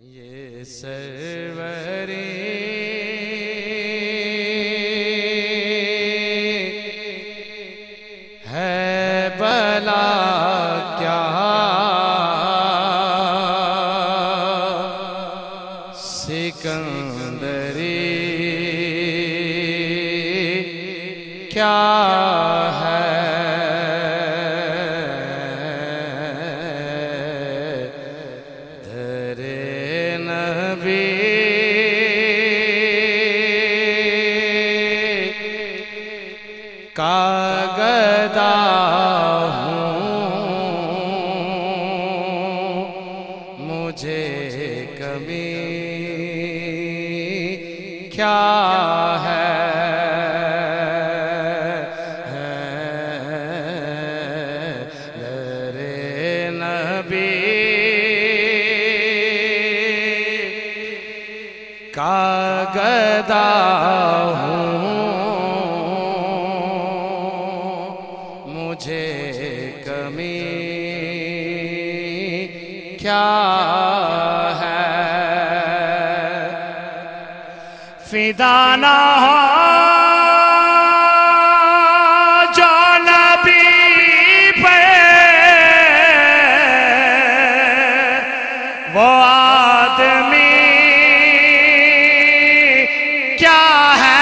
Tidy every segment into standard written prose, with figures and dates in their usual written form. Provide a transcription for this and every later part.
ये सरवरे है भला क्या सिकंदरी क्या है दरे नबी का गदा हूँ मुझे कमी क्या है दरे नबी का गदा हूँ मुझे कमी क्या है फिदाना हो जो नबी पे वो आदमी क्या है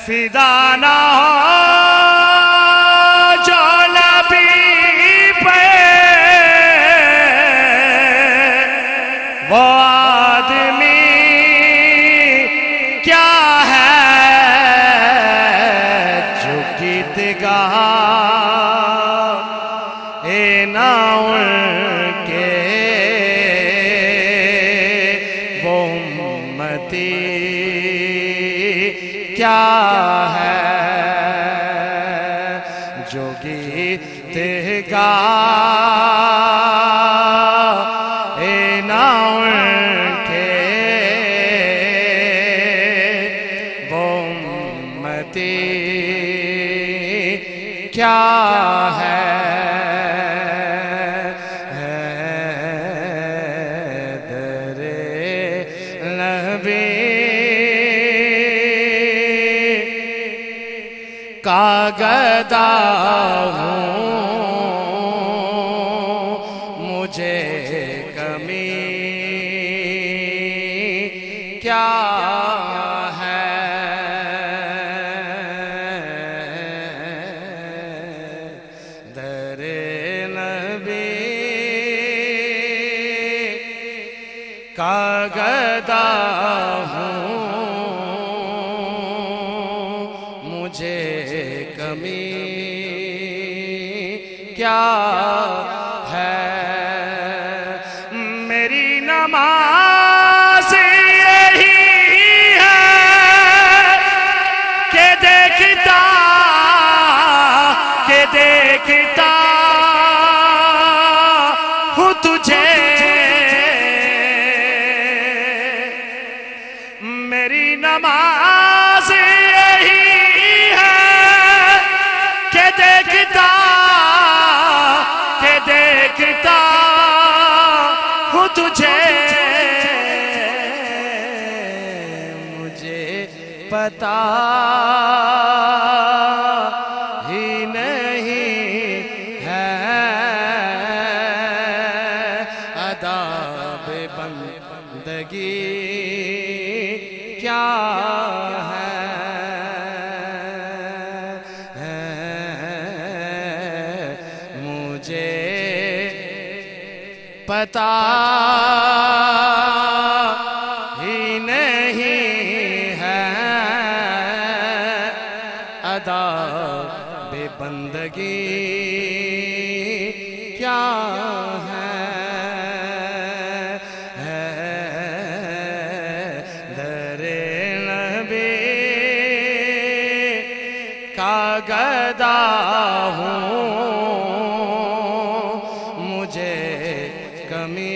फिदाना हो जो नबी पे वो आदमी क्या है जो गीत गा ए ना उनके वो उम्मती क्या है जो गीत गा ए ना उनके वो उम्मती क्या है दरे नबी का गदा हूँ मुझे कमी क्या है दरे नबी का गदा हूँ मुझे कमी क्या है मेरी नमाज यही है कि देखता हूँ तुझे मेरी नमाज यही है कि देखता हूँ तुझे मुझे पता ही नहीं है अदाब बंदगी क्या है मुझे पता ही नहीं है अदाब बंदगी क्या है दरे नबी का गदा हूँ मुझे कमी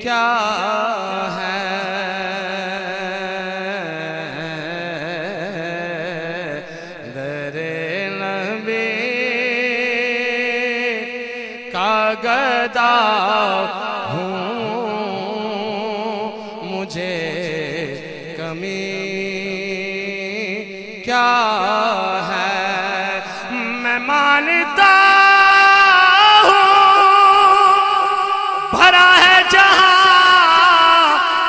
क्या है दरे नबी का गदा हूँ, मुझे कमी क्या है। मैं मानता हूँ भरा है जहां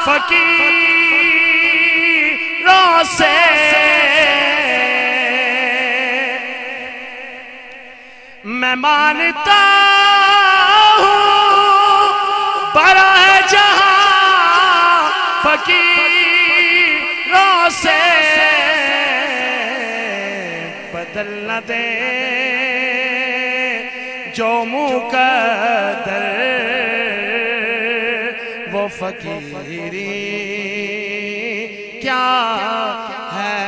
फकीरों से, मैं मानता हूँ भरा है जहां फकीरों से। बदल न दे जो मुकद्दर वो फकीरी क्या है।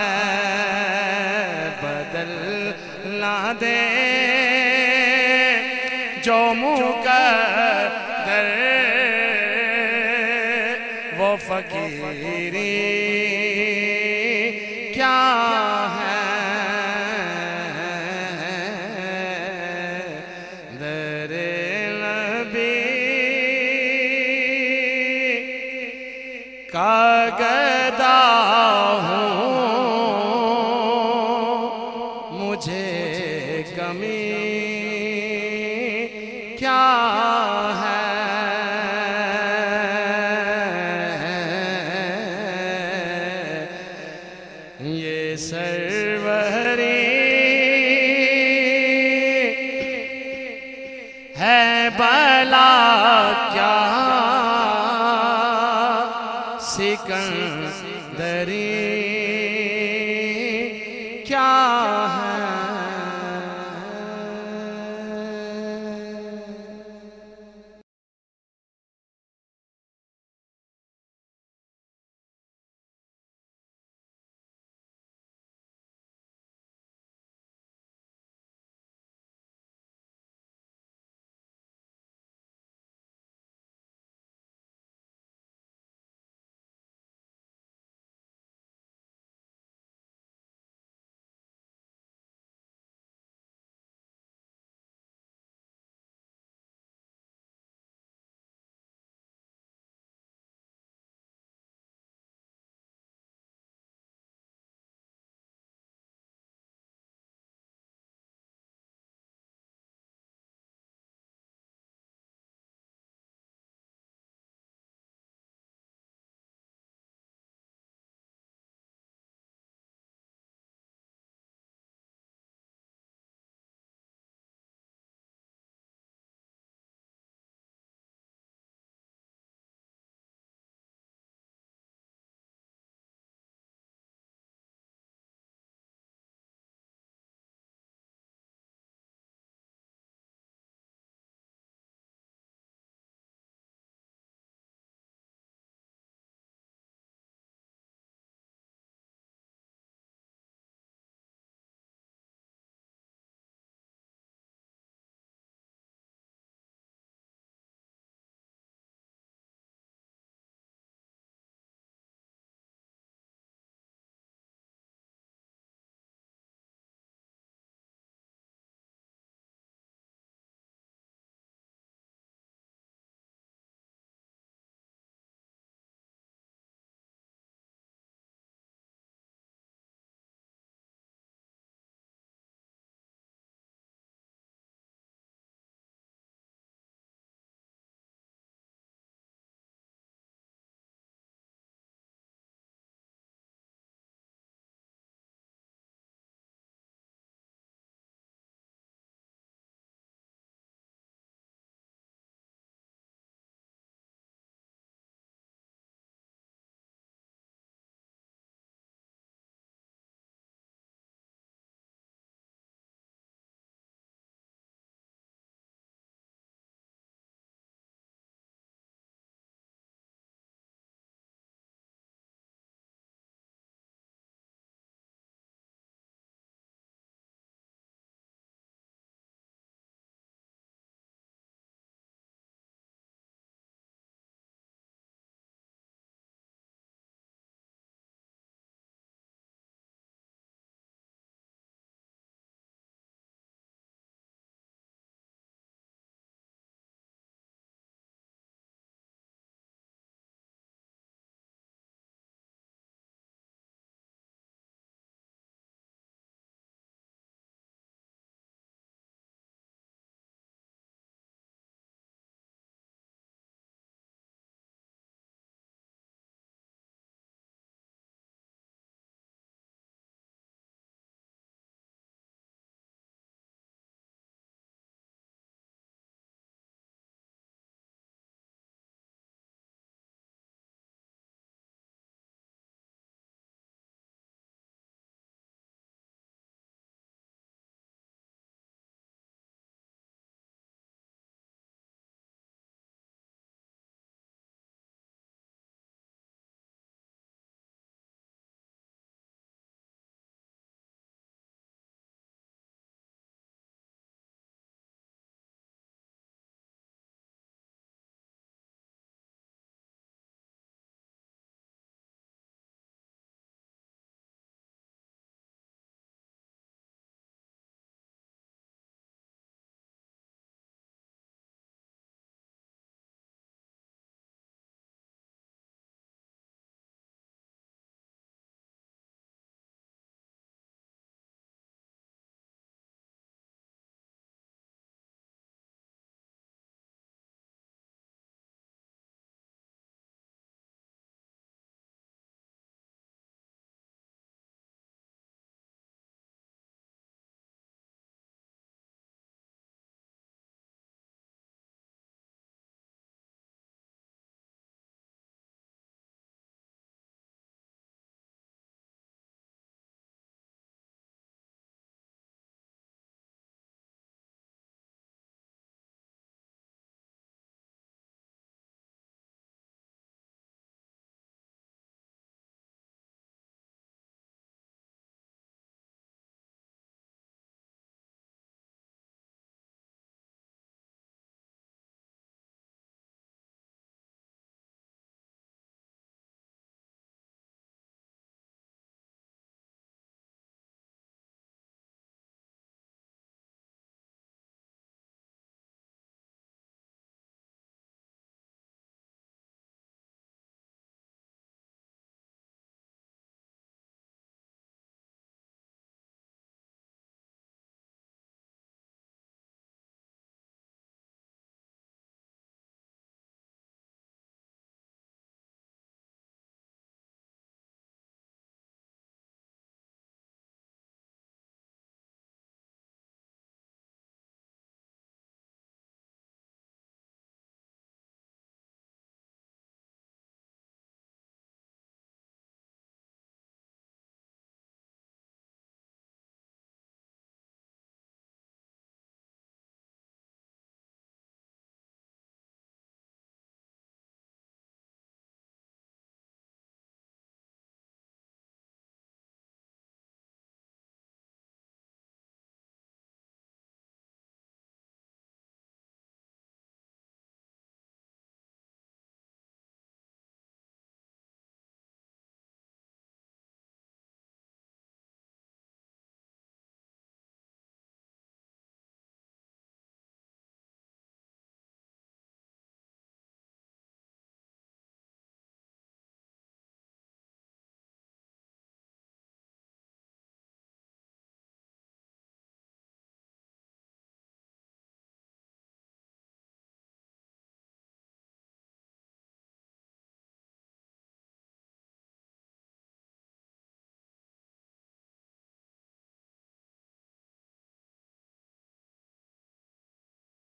बदल न दे जो मुकद्दर वो फकीरी क्या है। दरे नबी का गदा हूँ, मुझे कमी क्या है। ये सरवरी है